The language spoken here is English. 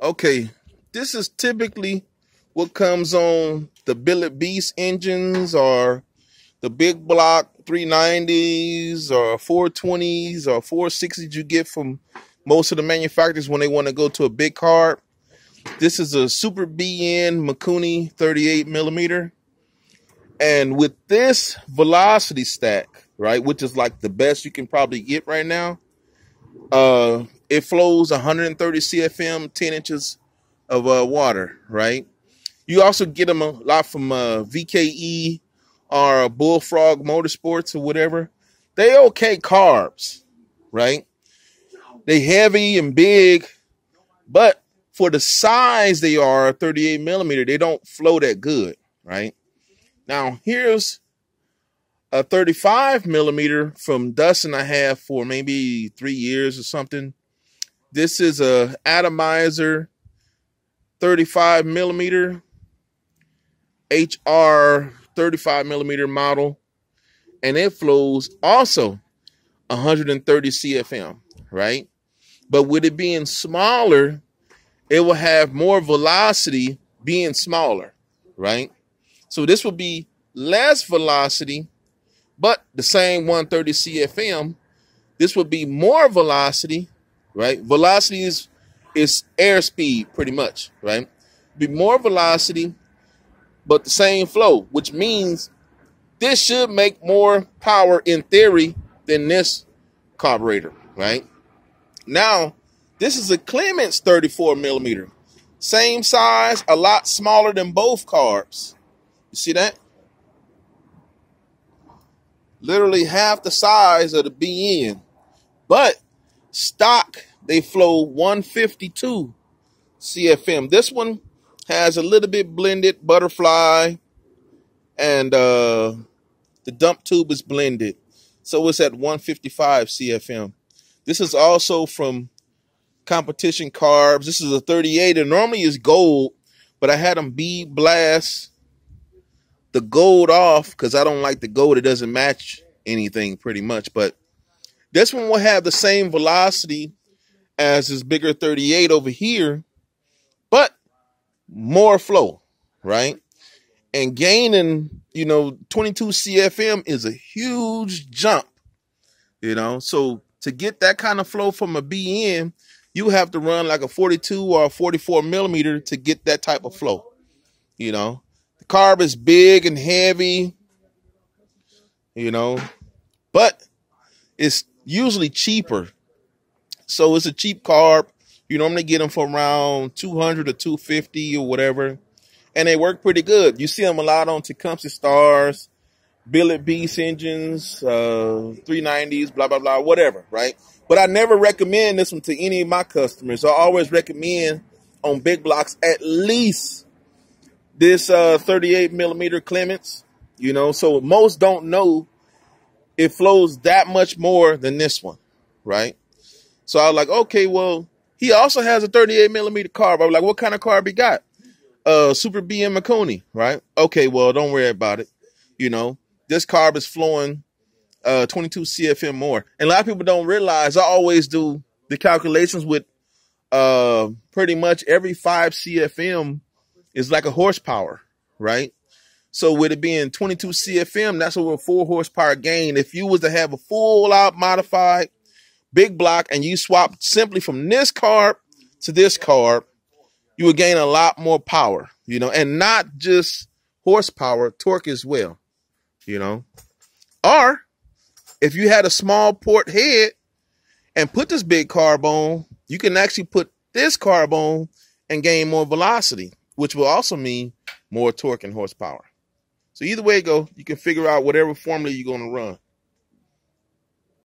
Okay, this is typically what comes on the billet beast engines or the big block 390s or 420s or 460s you get from most of the manufacturers when they want to go to a big carb. This is a Super BN Mikuni 38 millimeter. And with this velocity stack, right, which is like the best you can probably get right now, it flows 130 CFM, 10 inches of water, right? You also get them a lot from VKE or Bullfrog Motorsports or whatever. They okay carbs, right? They heavy and big, but for the size they are, 38 millimeter, they don't flow that good, right? Now, here's a 35 millimeter from Dustin I have for maybe 3 years or something. This is a atomizer 35 millimeter HR 35 millimeter model, and it flows also 130 CFM, right? But with it being smaller, it will have more velocity being smaller, right? So this will be less velocity, but the same 130 CFM. This would be more velocity, right? Velocity is airspeed pretty much, right? Be more velocity, but the same flow, which means this should make more power in theory than this carburetor, right? Now, this is a Clements 34 millimeter. Same size, a lot smaller than both carbs. You see that? Literally half the size of the BN. But stock, they flow 152 CFM. This one has a little bit blended butterfly, and the dump tube is blended. So it's at 155 CFM. This is also from Competition Carbs. This is a 38, and normally is gold, but I had them bead blast the gold off because I don't like the gold. It doesn't match anything pretty much, but this one will have the same velocity as this bigger 38 over here, but more flow, right? And gaining, 22 CFM is a huge jump, so to get that kind of flow from a BN, you have to run like a 42 or a 44 millimeter to get that type of flow. The carb is big and heavy, but it's usually cheaper. So it's a cheap carb. You normally get them for around 200 or 250 or whatever. And they work pretty good. You see them a lot on Tecumseh Stars, Billet Beast engines, 390s, blah, blah, blah, whatever, right? But I never recommend this one to any of my customers. I always recommend on big blocks at least this 38 millimeter Clements, so most don't know it flows that much more than this one, right? So I was like, okay, well, he also has a 38 millimeter carb. I was like, what kind of carb he got? Super BN Mikuni, right? Okay, well, don't worry about it. This carb is flowing 22 CFM more. And a lot of people don't realize I always do the calculations with pretty much every 5 CFM is like a horsepower, right? So with it being 22 CFM, that's over a 4 horsepower gain. If you was to have a full out modified big block and you swap simply from this carb to this carb, you would gain a lot more power, and not just horsepower, torque as well, Or if you had a small port head and put this big carb on, you can actually put this carb on and gain more velocity, which will also mean more torque and horsepower. So either way you go, you can figure out whatever formula you're going to run.